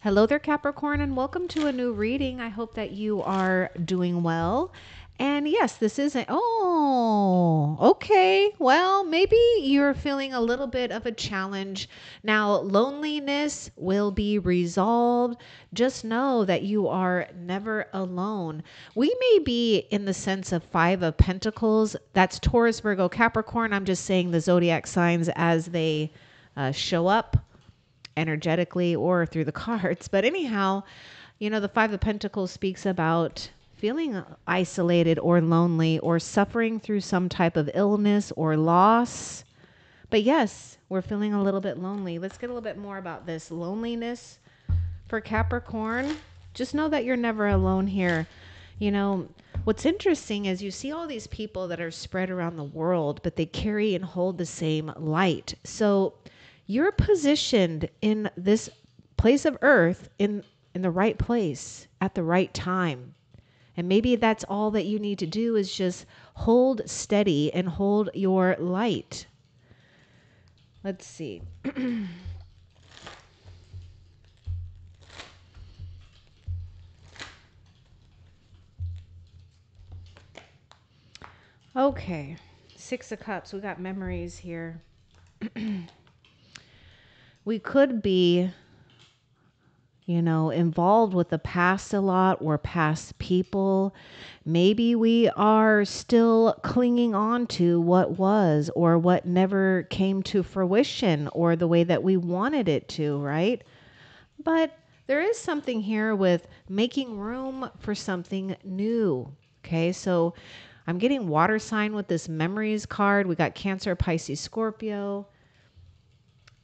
Hello there, Capricorn, and welcome to a new reading. I hope that you are doing well. And yes, this is okay. Well, maybe you're feeling a little bit of a challenge. Now, loneliness will be resolved. Just know that you are never alone. We may be in the sense of Five of Pentacles. That's Taurus, Virgo, Capricorn. I'm just saying the zodiac signs as they show up energetically or through the cards. But anyhow, the Five of Pentacles speaks about feeling isolated or lonely or suffering through some type of illness or loss. But yes, we're feeling a little bit lonely. Let's get a little bit more about this loneliness for Capricorn. Just know that you're never alone here. What's interesting is you see all these people that are spread around the world, but they carry and hold the same light. So you're positioned in this place of earth in the right place at the right time. And maybe that's all that you need to do is just hold steady and hold your light. Let's see. Okay. Six of Cups. We got memories here. We could be involved with the past a lot or past people. Maybe we are still clinging on to what was or what never came to fruition or the way that we wanted it to, right? But there is something here with making room for something new. Okay, so I'm getting water sign with this memories card. We got Cancer, Pisces, Scorpio.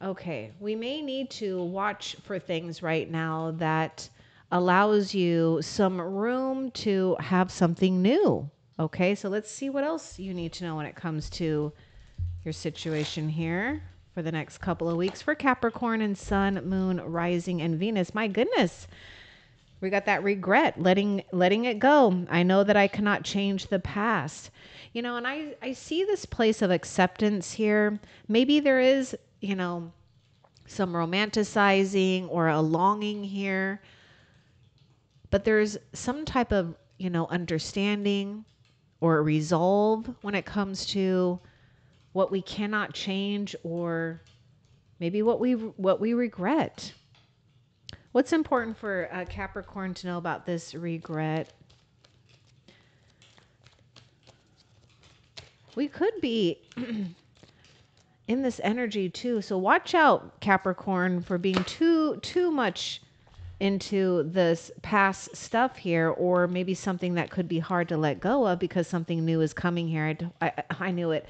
Okay, we may need to watch for things right now that allows you some room to have something new. Okay, so let's see what else you need to know when it comes to your situation here for the next couple of weeks for Capricorn and Sun, Moon, Rising, and Venus. My goodness, we got that regret, letting it go. I know that I cannot change the past. And I see this place of acceptance here. Maybe there is some romanticizing or a longing here, but there's some type of, understanding or resolve when it comes to what we cannot change or maybe what we regret. What's important for Capricorn to know about this regret? We could be in this energy too. So watch out, Capricorn, for being too much into this past stuff here, or maybe something that could be hard to let go of because something new is coming here. I knew it.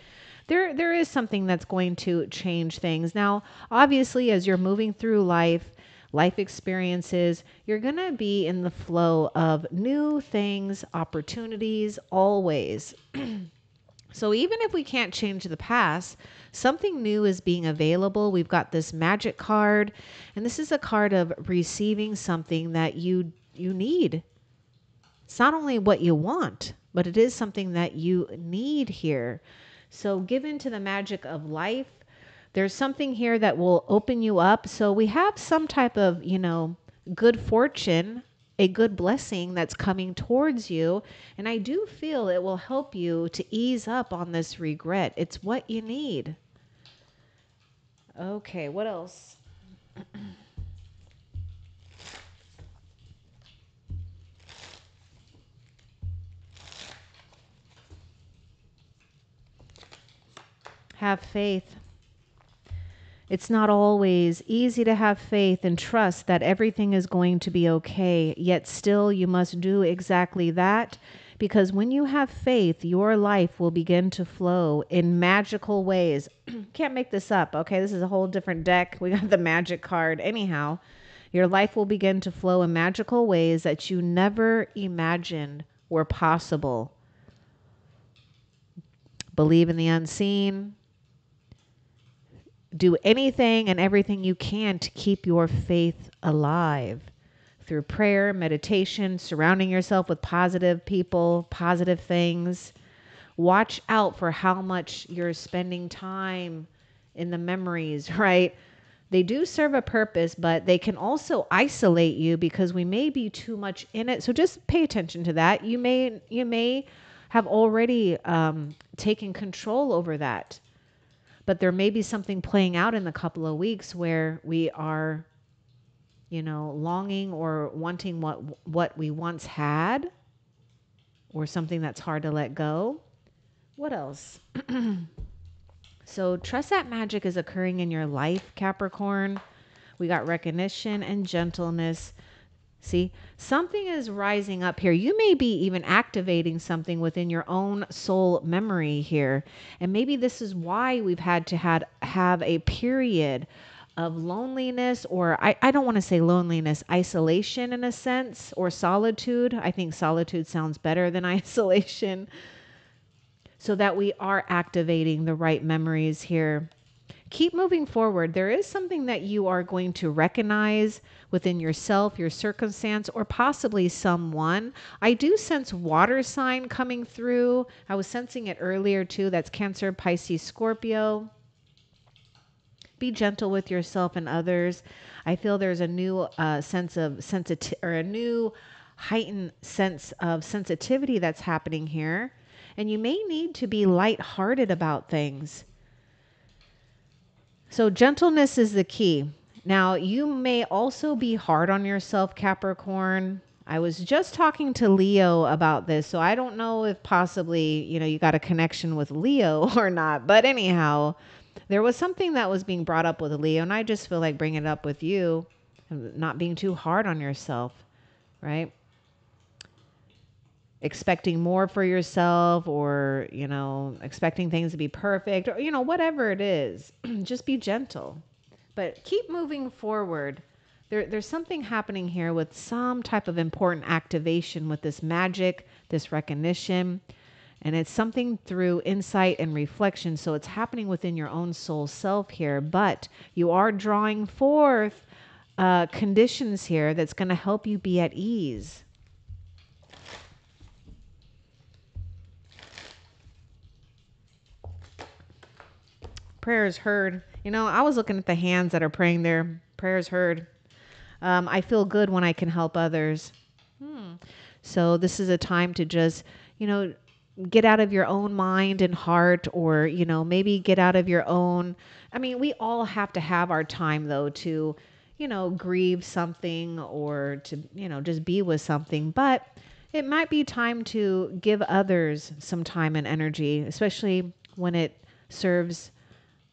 There is something that's going to change things. Now, obviously, as you're moving through life experiences, you're going to be in the flow of new things, opportunities, always. So even if we can't change the past, something new is being available. We've got this magic card, and this is a card of receiving something that you need. It's not only what you want, but it is something that you need here. So give in to the magic of life. There's something here that will open you up. So we have some type of, good fortune, a good blessing that's coming towards you. And I do feel it will help you to ease up on this regret. It's what you need. Okay, what else? Have faith. It's not always easy to have faith and trust that everything is going to be okay, yet still you must do exactly that, because when you have faith, your life will begin to flow in magical ways. Can't make this up, okay? This is a whole different deck. We got the magic card. Anyhow, your life will begin to flow in magical ways that you never imagined were possible. Believe in the unseen. Do anything and everything you can to keep your faith alive through prayer, meditation, surrounding yourself with positive people, positive things. Watch out for how much you're spending time in the memories, right? They do serve a purpose, but they can also isolate you because we may be too much in it. So just pay attention to that. You may have already taken control over that, but there may be something playing out in a couple of weeks where we are, longing or wanting what we once had, or something that's hard to let go. What else? So trust that magic is occurring in your life, Capricorn. We got recognition and gentleness. See, something is rising up here. You may be even activating something within your own soul memory here. And maybe this is why we've had to have a period of loneliness, or I don't want to say loneliness, isolation in a sense, or solitude. I think solitude sounds better than isolation. So that we are activating the right memories here. Keep moving forward. There is something that you are going to recognize within yourself, your circumstance, or possibly someone. I do sense water sign coming through. I was sensing it earlier too. That's Cancer, Pisces, Scorpio. Be gentle with yourself and others. I feel there's a new sense of sensitivity, or a new heightened sense of sensitivity that's happening here. And you may need to be lighthearted about things. So gentleness is the key. Now, you may also be hard on yourself, Capricorn. I was just talking to Leo about this, so I don't know if possibly, you got a connection with Leo or not. But anyhow, there was something that was being brought up with Leo, and I just feel like bringing it up with you, not being too hard on yourself, right? Expecting more for yourself, or, expecting things to be perfect, or, whatever it is. Just be gentle. But keep moving forward. There's something happening here with some type of important activation with this magic, this recognition. And it's something through insight and reflection. So it's happening within your own soul self here. But you are drawing forth conditions here that's going to help you be at ease. Prayers heard. I was looking at the hands that are praying there. Prayers heard. I feel good when I can help others. So this is a time to just, get out of your own mind and heart, or, maybe get out of your own. I mean, we all have to have our time though to, grieve something, or to, just be with something. But it might be time to give others some time and energy, especially when it serves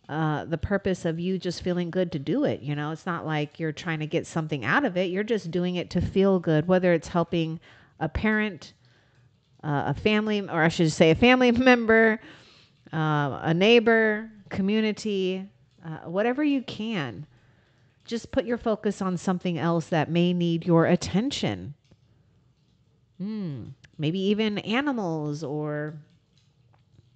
the purpose of you just feeling good to do it. It's not like you're trying to get something out of it. You're just doing it to feel good, whether it's helping a parent, a family, or I should say a family member, a neighbor, community, whatever you can. Just put your focus on something else that may need your attention. Maybe even animals, or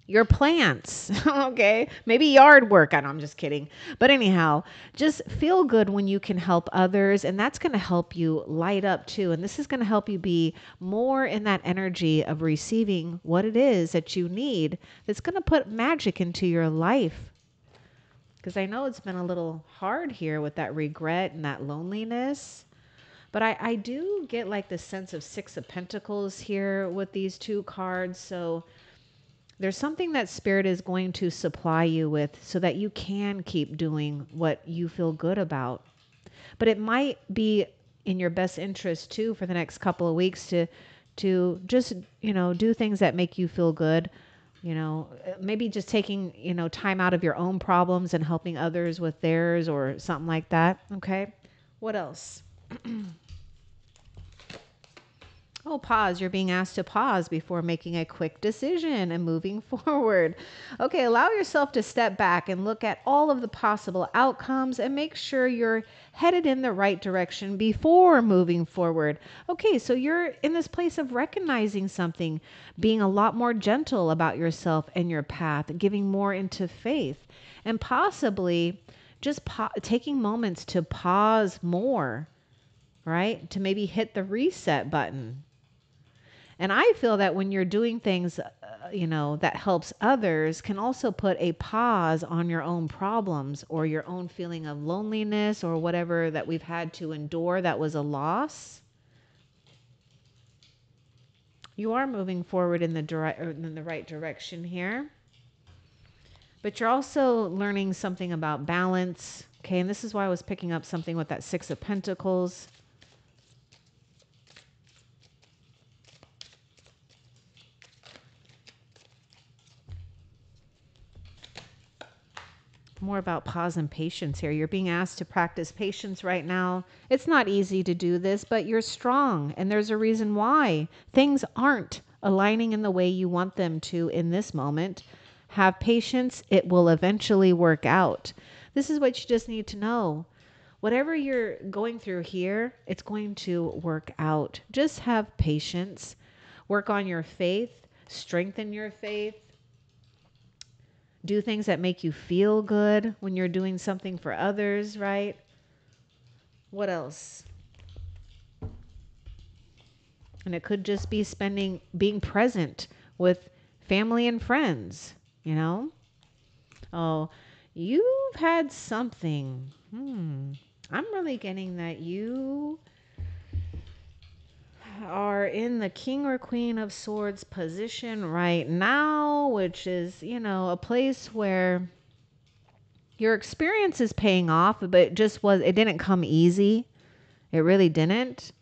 your plants. Okay. Maybe yard work. I know, I'm just kidding. But anyhow, just feel good when you can help others. And that's going to help you light up too. And this is going to help you be more in that energy of receiving what it is that you need. That's going to put magic into your life. Because I know it's been a little hard here with that regret and that loneliness. But I do get like the sense of Six of Pentacles here with these two cards. So there's something that Spirit is going to supply you with so that you can keep doing what you feel good about. But it might be in your best interest too for the next couple of weeks to just, do things that make you feel good. Maybe just taking, time out of your own problems and helping others with theirs, or something like that. Okay. What else? Oh, pause. You're being asked to pause before making a quick decision and moving forward. Okay, allow yourself to step back and look at all of the possible outcomes and make sure you're headed in the right direction before moving forward. Okay, so you're in this place of recognizing something, being a lot more gentle about yourself and your path, giving more into faith, and possibly just taking moments to pause more, right? To maybe hit the reset button. And I feel that when you're doing things, that helps others can also put a pause on your own problems or your own feeling of loneliness or whatever that we've had to endure that was a loss. You are moving forward in the right direction here. But you're also learning something about balance. Okay, and this is why I was picking up something with that Six of Pentacles. More about pause and patience here. You're being asked to practice patience right now. It's not easy to do this, but you're strong, and there's a reason why. Things aren't aligning in the way you want them to in this moment. Have patience. It will eventually work out. This is what you just need to know. Whatever you're going through here, it's going to work out. Just have patience. Work on your faith. Strengthen your faith. Do things that make you feel good when you're doing something for others, right? What else? And it could just be being present with family and friends, you know? Oh, you've had something. I'm really getting that you are in the King or Queen of Swords position right now, which is, a place where your experience is paying off, but it didn't come easy. It really didn't.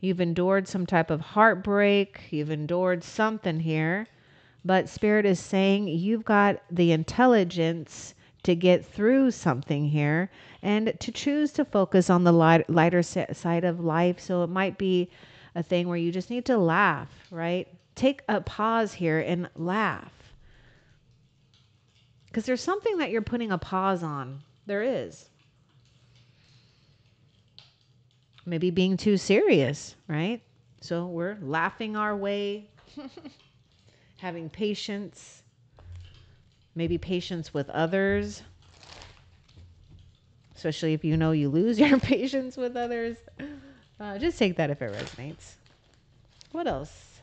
You've endured some type of heartbreak. You've endured something here. But Spirit is saying you've got the intelligence to get through something here and to choose to focus on the lighter side of life. So it might be a thing where you just need to laugh, right? Take a pause here and laugh. Because there's something that you're putting a pause on. There is. Maybe being too serious, right? So we're laughing our way, having patience, maybe patience with others, especially if you lose your patience with others. Just take that if it resonates. What else?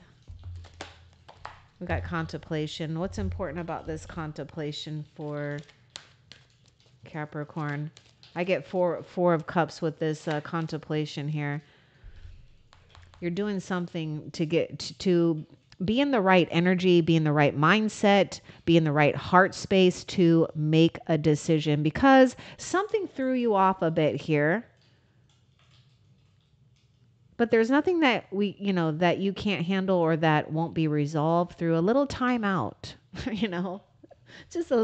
We got contemplation. What's important about this contemplation for Capricorn? I get four of cups with this contemplation here. You're doing something to get to be in the right energy, be in the right mindset, be in the right heart space to make a decision, because something threw you off a bit here. But there's nothing that that you can't handle or that won't be resolved through a little time out, just a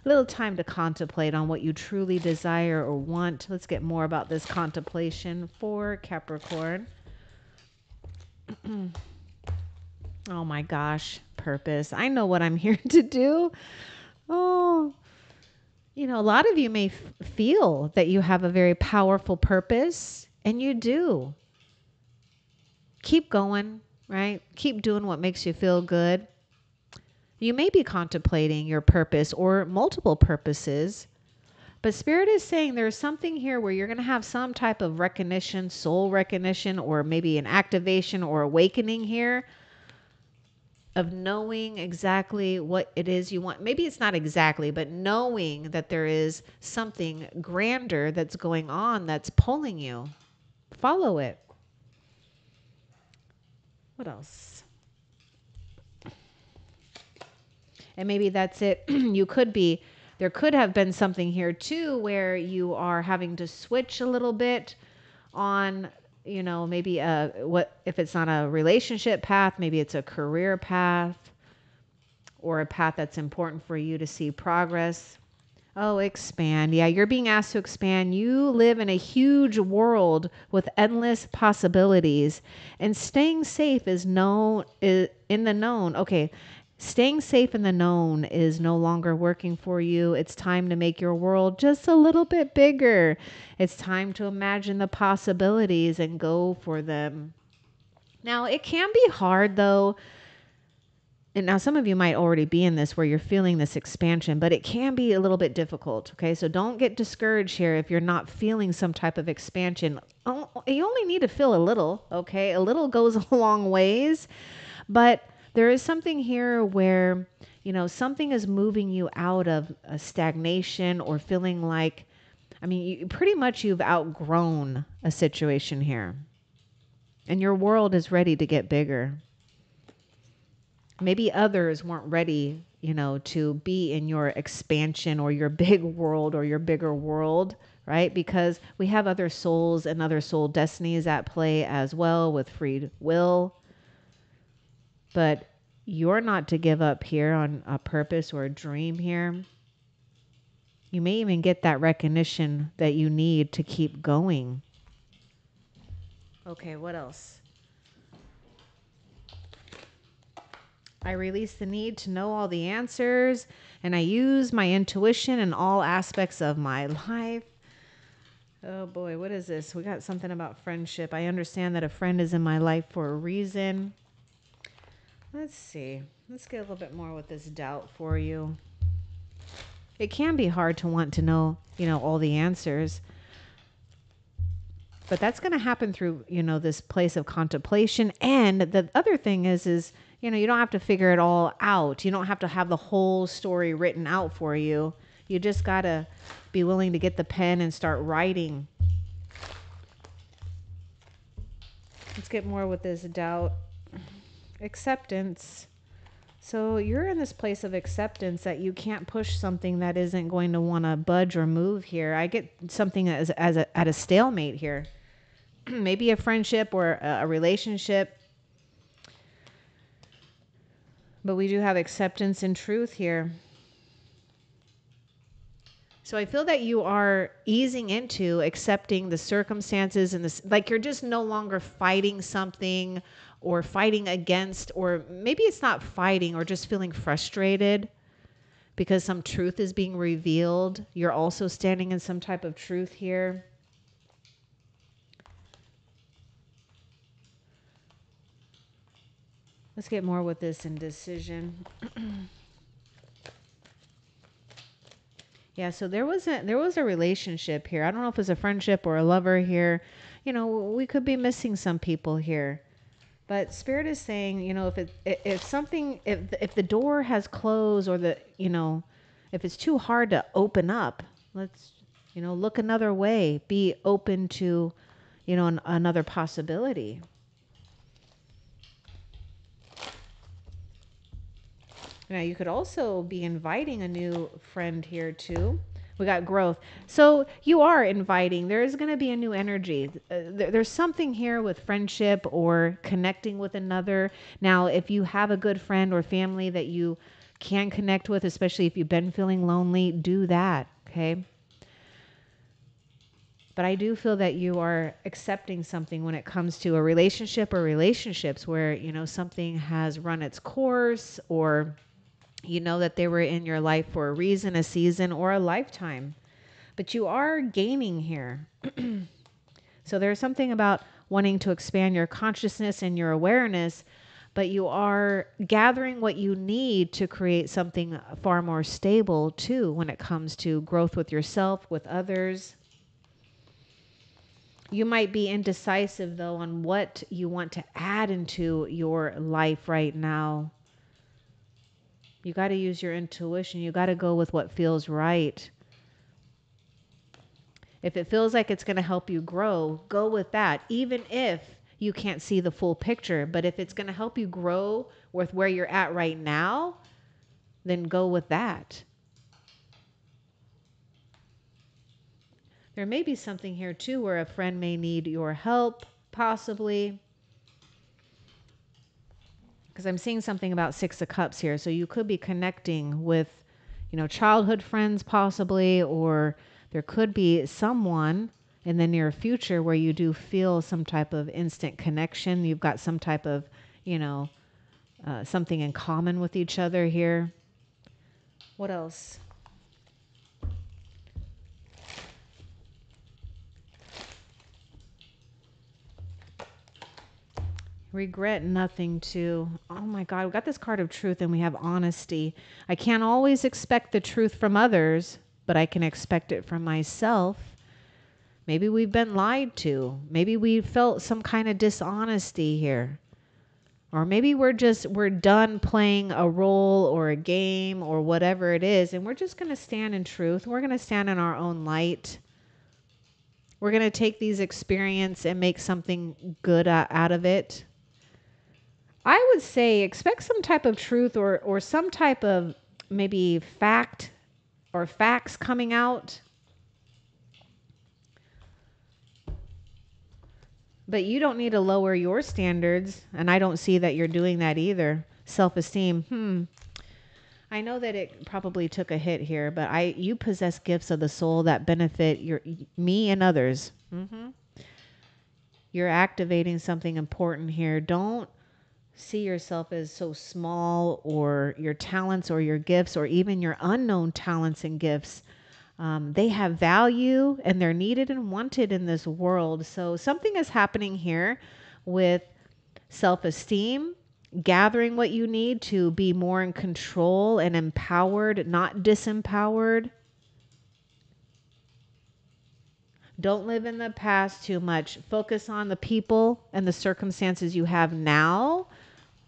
little time to contemplate on what you truly desire or want. Let's get more about this contemplation for Capricorn. Oh my gosh, purpose. I know what I'm here to do. Oh, a lot of you may feel that you have a very powerful purpose, and you do. Keep going, right? Keep doing what makes you feel good. You may be contemplating your purpose or multiple purposes, but Spirit is saying there's something here where you're going to have some type of recognition, soul recognition, or maybe an activation or awakening here of knowing exactly what it is you want. Maybe it's not exactly, but knowing that there is something grander that's going on that's pulling you. Follow it. What else? And maybe that's it. There could have been something here too where you are having to switch a little bit on, maybe what if it's not a relationship path, maybe it's a career path or a path that's important for you to see progress. Oh, expand. Yeah, you're being asked to expand. You live in a huge world with endless possibilities, and staying safe is in the known. Okay. Staying safe in the known is no longer working for you. It's time to make your world just a little bit bigger. It's time to imagine the possibilities and go for them. Now, it can be hard, though, And now some of you might already be in this where you're feeling this expansion, but it can be a little bit difficult. Okay. So don't get discouraged here if you're not feeling some type of expansion. Oh, you only need to feel a little. Okay. A little goes a long ways, but there is something here where, something is moving you out of a stagnation or feeling like, pretty much you've outgrown a situation here and your world is ready to get bigger. Maybe others weren't ready, to be in your expansion or your big world or your bigger world, right? Because we have other souls and other soul destinies at play as well with free will. But you're not to give up here on a purpose or a dream here. You may even get that recognition that you need to keep going. Okay, what else? I release the need to know all the answers, and I use my intuition in all aspects of my life. Oh boy, what is this? We got something about friendship. I understand that a friend is in my life for a reason. Let's see. Let's get a little bit more with this doubt for you. It can be hard to want to know, all the answers. But that's going to happen through, this place of contemplation. And the other thing is, you don't have to figure it all out. You don't have to have the whole story written out for you. You just got to be willing to get the pen and start writing. Let's get more with this doubt. Acceptance. So you're in this place of acceptance that you can't push something that isn't going to want to budge or move here. I get something at a stalemate here. Maybe a friendship or a relationship. But we do have acceptance and truth here. So I feel that you are easing into accepting the circumstances and this, like you're just no longer fighting something or fighting against, or maybe it's not fighting or just feeling frustrated because some truth is being revealed. You're also standing in some type of truth here. Let's get more with this indecision. Yeah, so there was a relationship here. I don't know if it's a friendship or a lover here. We could be missing some people here. But Spirit is saying, if the door has closed or if it's too hard to open up, let's, look another way. Be open to, another possibility. Now, you could also be inviting a new friend here, too. We got growth. So you are inviting. There is going to be a new energy. There's something here with friendship or connecting with another. Now, if you have a good friend or family that you can connect with, especially if you've been feeling lonely, do that, okay? But I do feel that you are accepting something when it comes to a relationship or relationships where, something has run its course, or that they were in your life for a reason, a season, or a lifetime. But you are gaining here. So there's something about wanting to expand your consciousness and your awareness, but you are gathering what you need to create something far more stable too when it comes to growth with yourself, with others. You might be indecisive though on what you want to add into your life right now. You got to use your intuition. You got to go with what feels right. If it feels like it's going to help you grow, go with that, even if you can't see the full picture. But if it's going to help you grow with where you're at right now, then go with that. There may be something here too where a friend may need your help, possibly. Because I'm seeing something about Six of Cups here. So you could be connecting with, childhood friends possibly, or there could be someone in the near future where you do feel some type of instant connection. You've got some type of, something in common with each other here. What else? Regret nothing too. Oh my God, we got this card of truth and we have honesty. I can't always expect the truth from others, but I can expect it from myself. Maybe we've been lied to. Maybe we felt some kind of dishonesty here. Or maybe we're done playing a role or a game or whatever it is, and we're just going to stand in truth. We're going to stand in our own light. We're going to take these experiences and make something good out of it. I would say expect some type of truth or some type of maybe fact or facts coming out. But you don't need to lower your standards. And I don't see that you're doing that either. Self-esteem. I know that it probably took a hit here, but you possess gifts of the soul that benefit me and others. You're activating something important here. Don't see yourself as so small, or your talents or your gifts or even your unknown talents and gifts. They have value and they're needed and wanted in this world. So something is happening here with self-esteem, gathering what you need to be more in control and empowered, not disempowered. Don't live in the past too much. Focus on the people and the circumstances you have now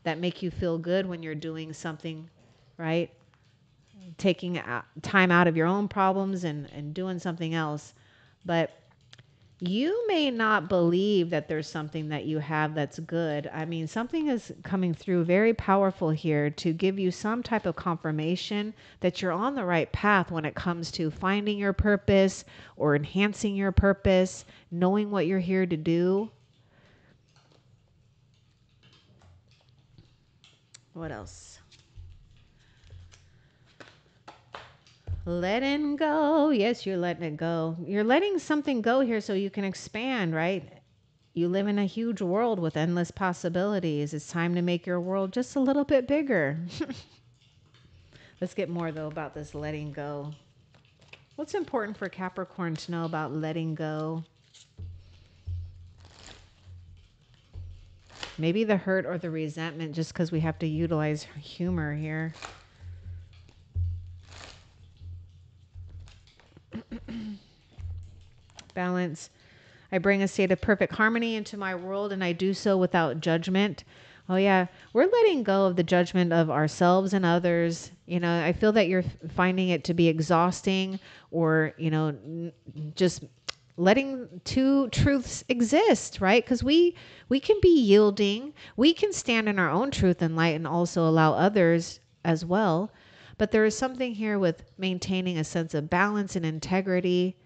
that make you feel good when you're doing something, right? Taking time out of your own problems and doing something else. But you may not believe that there's something that you have that's good. I mean, something is coming through very powerful here to give you some type of confirmation that you're on the right path when it comes to finding your purpose or enhancing your purpose, knowing what you're here to do. What else? Letting go. Yes, you're letting it go. You're letting something go here so you can expand, right? You live in a huge world with endless possibilities. It's time to make your world just a little bit bigger. Let's get more, though, about this letting go. What's important for Capricorn to know about letting go? Maybe the hurt or the resentment, just because we have to utilize humor here. Balance. I bring a state of perfect harmony into my world, and I do so without judgment. Oh yeah, we're letting go of the judgment of ourselves and others. You know, I feel that you're finding it to be exhausting, or, you know, just letting two truths exist, right? Because we can be yielding, we can stand in our own truth and light, and also allow others as well. But there is something here with maintaining a sense of balance and integrity,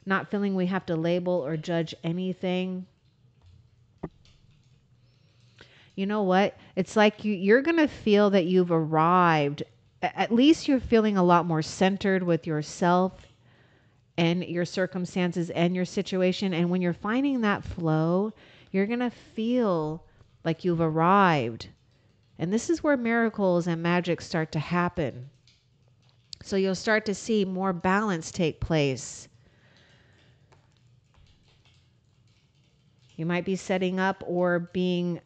not feeling we have to label or judge anything. You know what? It's like you're going to feel that you've arrived. At least you're feeling a lot more centered with yourself and your circumstances and your situation. And when you're finding that flow, you're going to feel like you've arrived. And this is where miracles and magic start to happen. So you'll start to see more balance take place. You might be setting up or being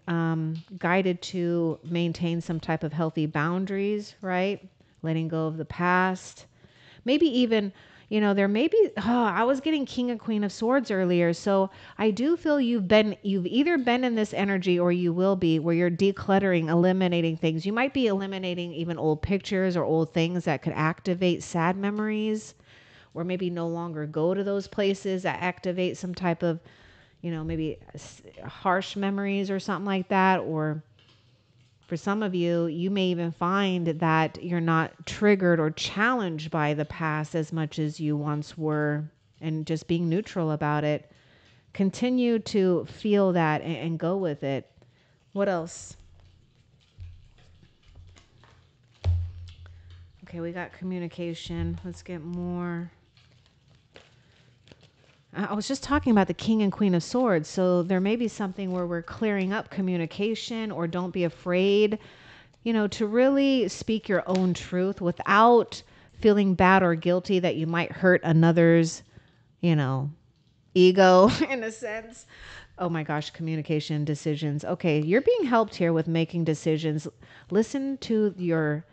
guided to maintain some type of healthy boundaries, right? Letting go of the past. Maybe even, you know, there may be, I was getting King and Queen of Swords earlier. So I do feel you've either been in this energy or you will be, where you're decluttering, eliminating things. You might be eliminating even old pictures or old things that could activate sad memories, or maybe no longer go to those places that activate some type of, you know, maybe harsh memories or something like that. Or for some of you, you may even find that you're not triggered or challenged by the past as much as you once were, and just being neutral about it. Continue to feel that and go with it. What else? Okay, we got communication. Let's get more. I was just talking about the King and Queen of Swords. So there may be something where we're clearing up communication, or don't be afraid, you know, to really speak your own truth without feeling bad or guilty that you might hurt another's, you know, ego in a sense. Oh my gosh, communication decisions. Okay, you're being helped here with making decisions. Listen to your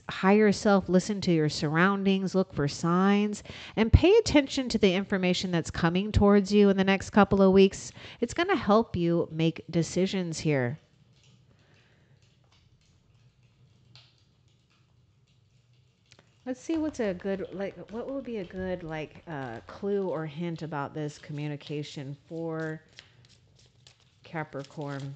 higher self, listen to your surroundings, look for signs, and pay attention to the information that's coming towards you in the next couple of weeks. It's going to help you make decisions here. Let's see what's a good, like, what will be a good, like, clue or hint about this communication for Capricorn.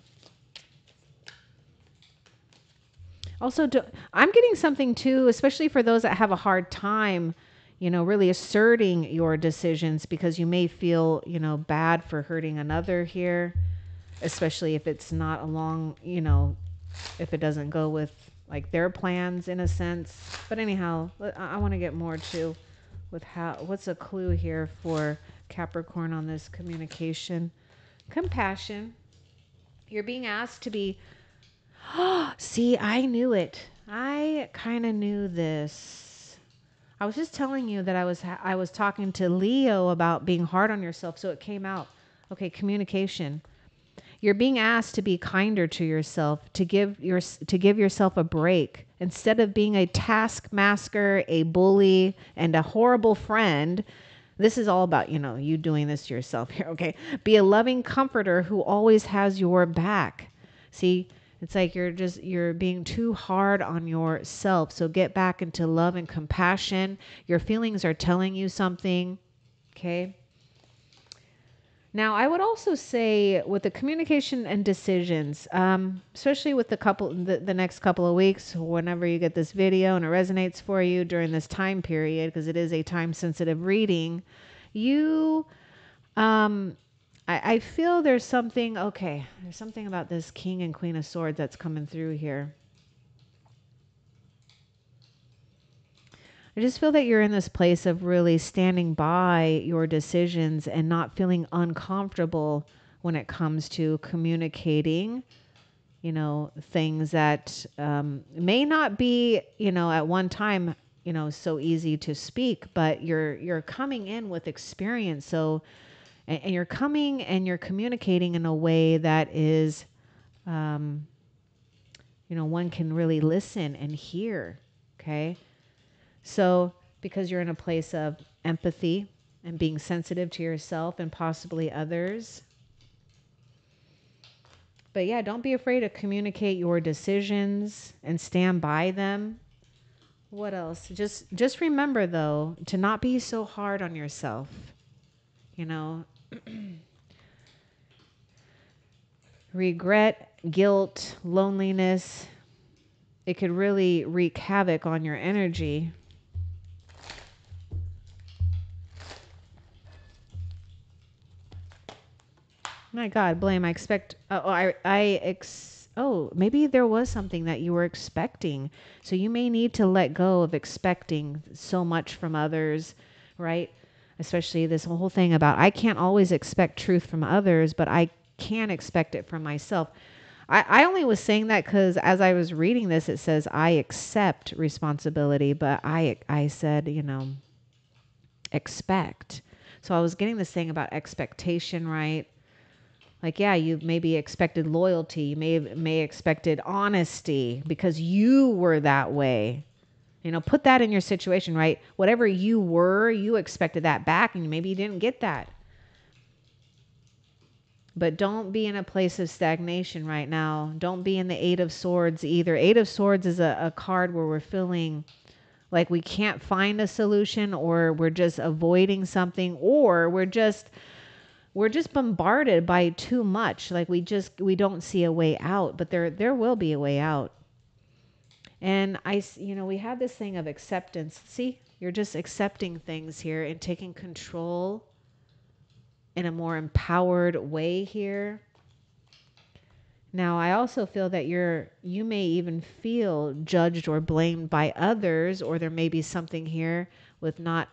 Also, I'm getting something too, especially for those that have a hard time, really asserting your decisions because you may feel, bad for hurting another here, especially if it's not along, if it doesn't go with like their plans in a sense. But anyhow, I want to get more too with what's a clue here for Capricorn on this communication. Compassion. You're being asked to be. See, I knew it. I kind of knew this. I was just telling you that I was talking to Leo about being hard on yourself, so it came out. Okay, communication. You're being asked to be kinder to yourself, to give yourself a break. Instead of being a taskmaster, a bully, and a horrible friend, this is all about, you doing this to yourself here, okay? Be a loving comforter who always has your back. See, it's like you're being too hard on yourself. So get back into love and compassion. Your feelings are telling you something, okay? Now, I would also say with the communication and decisions, especially with the next couple of weeks, whenever you get this video and it resonates for you during this time period, because it is a time sensitive reading, you, I feel there's something about this King and Queen of Swords that's coming through here. I just feel that you're in this place of really standing by your decisions and not feeling uncomfortable when it comes to communicating, things that may not be, at one time, so easy to speak, but you're coming in with experience. So, and you're coming and you're communicating in a way that is, one can really listen and hear. Okay. So, because you're in a place of empathy and being sensitive to yourself and possibly others. But yeah, don't be afraid to communicate your decisions and stand by them. What else? Just remember though to not be so hard on yourself. Regret, guilt, loneliness, it could really wreak havoc on your energy. My God, blame. I expect. Maybe there was something that you were expecting. So you may need to let go of expecting so much from others, right? Especially this whole thing about I can't always expect truth from others, but I can expect it from myself. I only was saying that because as I was reading this, it says I accept responsibility, but I said, expect. So I was getting this thing about expectation, right? Like, yeah, you maybe expected loyalty. You may expected honesty because you were that way. Put that in your situation, right? Whatever you were, you expected that back and maybe you didn't get that. But don't be in a place of stagnation right now. Don't be in the Eight of Swords either. Eight of Swords is a card where we're feeling like we can't find a solution, or we're just avoiding something, or we're just bombarded by too much. Like we don't see a way out, but there will be a way out. And we have this thing of acceptance. See, you're just accepting things here and taking control in a more empowered way here. Now, I also feel that you may even feel judged or blamed by others, or there may be something here with not,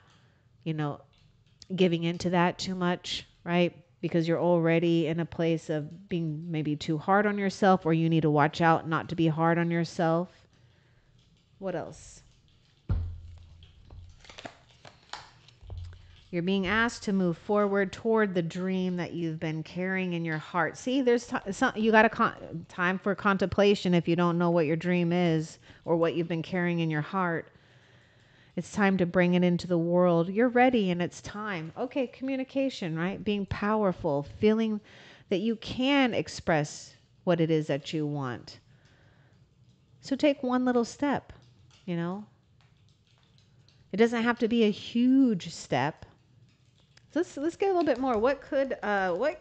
giving into that too much, right? Because you're already in a place of being maybe too hard on yourself, or you need to watch out not to be hard on yourself. What else? You're being asked to move forward toward the dream that you've been carrying in your heart. See, there's you got time for contemplation if you don't know what your dream is or what you've been carrying in your heart. It's time to bring it into the world. You're ready and it's time. Okay, communication, right? Being powerful, feeling that you can express what it is that you want. So take one little step, you know. It doesn't have to be a huge step. So let's get a little bit more. What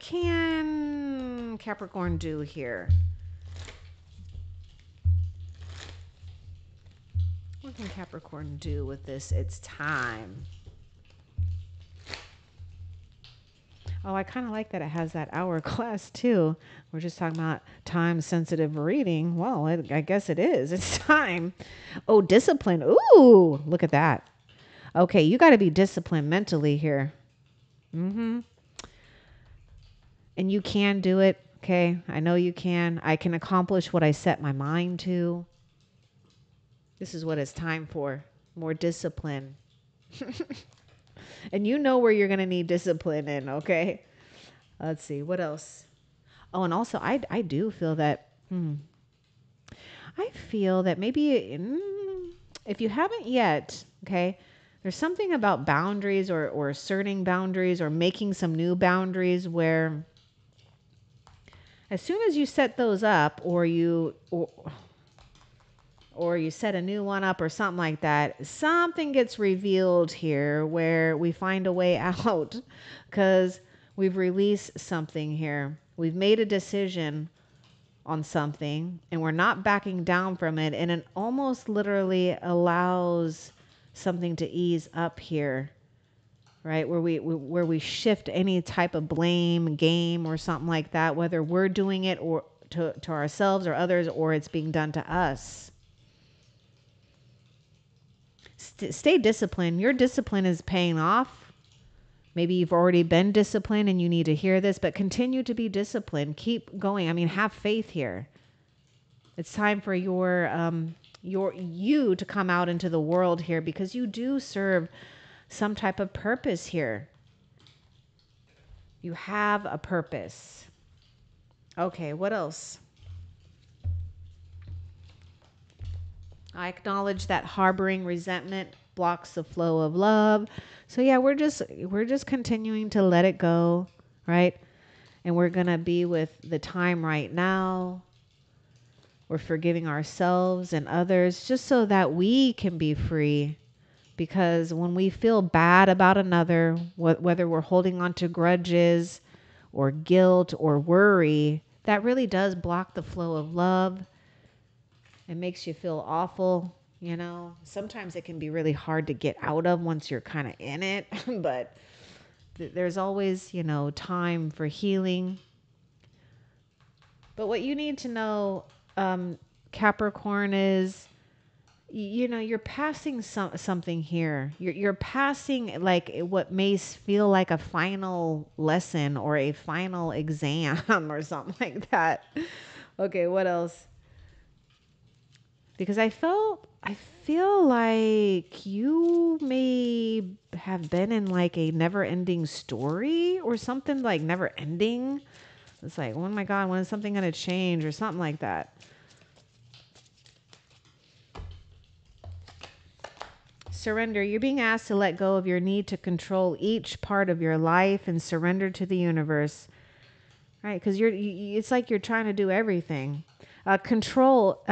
can Capricorn do here? What can Capricorn do with this? It's time. Oh, I kind of like that it has that hourglass too. We're just talking about time-sensitive reading. Well, I guess it is. It's time. Oh, discipline. Ooh, look at that. Okay, you got to be disciplined mentally here. And you can do it. Okay, I know you can. I can accomplish what I set my mind to. This is what it's time for. More discipline. And you know where you're going to need discipline in, okay? Let's see. What else? Oh, and also I do feel that, I feel that maybe if you haven't yet, okay, there's something about boundaries or asserting boundaries or making some new boundaries where as soon as you set those up or you set a new one up or something like that, something gets revealed here where we find a way out because we've released something here. We've made a decision on something and we're not backing down from it. And it almost literally allows something to ease up here, right? Where we shift any type of blame game or something like that, whether we're doing it or to ourselves or others, or it's being done to us. Stay disciplined. Your discipline is paying off. Maybe you've already been disciplined and you need to hear this, but continue to be disciplined. Keep going. I mean, have faith here. It's time for you to come out into the world here because you do serve some type of purpose here. You have a purpose. Okay, what else? I acknowledge that harboring resentment blocks the flow of love. So yeah, we're just continuing to let it go, right? And we're going to be with the time right now. We're forgiving ourselves and others just so that we can be free. Because when we feel bad about another, whether we're holding on to grudges or guilt or worry, that really does block the flow of love. It makes you feel awful, you know. Sometimes it can be really hard to get out of once you're kind of in it, but there's always, you know, time for healing. But what you need to know, Capricorn, is, you know, you're passing something here. You're passing like what may feel like a final lesson or a final exam or something like that. Okay, what else? Because I feel like you may have been in like a never ending story or something, like never ending. It's like, oh my God, when is something going to change or something like that? Surrender. You're being asked to let go of your need to control each part of your life and surrender to the universe, right? Because it's like you're trying to do everything. Control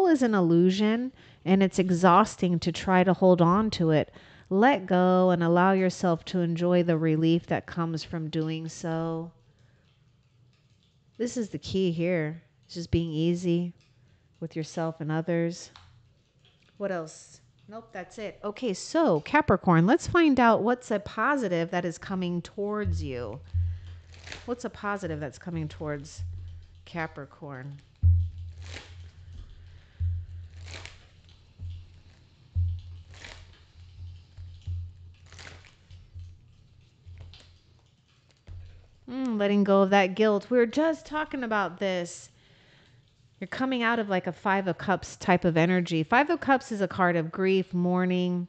is an illusion, and it's exhausting to try to hold on to it. Let go and allow yourself to enjoy the relief that comes from doing so. This is the key here. It's just being easy with yourself and others. What else? Nope, that's it. Okay, so Capricorn, let's find out what's a positive that is coming towards you. What's a positive that's coming towards Capricorn? Letting go of that guilt. We were just talking about this. You're coming out of like a 5 of Cups type of energy. 5 of Cups is a card of grief, mourning.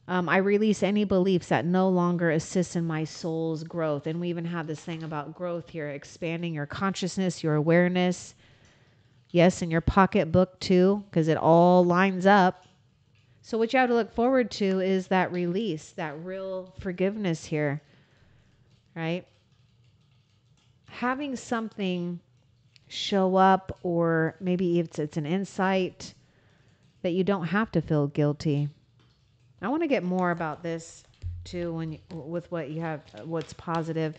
I release any beliefs that no longer assist in my soul's growth. And we even have this thing about growth here, expanding your consciousness, your awareness. Yes, in your pocketbook too, because it all lines up. So what you have to look forward to is that release, that real forgiveness here, right? Having something show up, or maybe it's an insight that you don't have to feel guilty. I want to get more about this too with what you have, what's positive.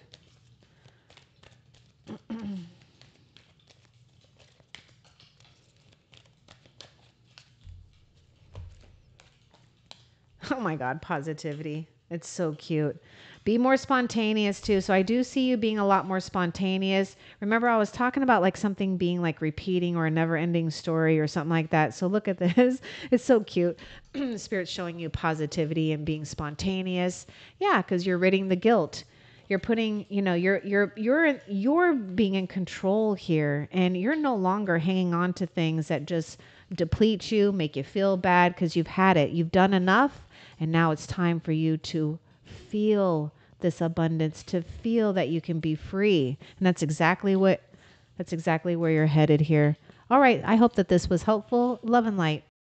Oh my God, positivity. It's so cute. Be more spontaneous too. So I do see you being a lot more spontaneous. Remember, I was talking about like something being like repeating or a never ending story or something like that. So look at this. It's so cute. Spirit's showing you positivity and being spontaneous. Yeah, because you're ridding the guilt. You're putting, you're being in control here, and you're no longer hanging on to things that just deplete you, make you feel bad because you've had it. You've done enough. And now it's time for you to feel this abundance, to feel that you can be free. And that's exactly where you're headed here. All right. I hope that this was helpful. Love and light.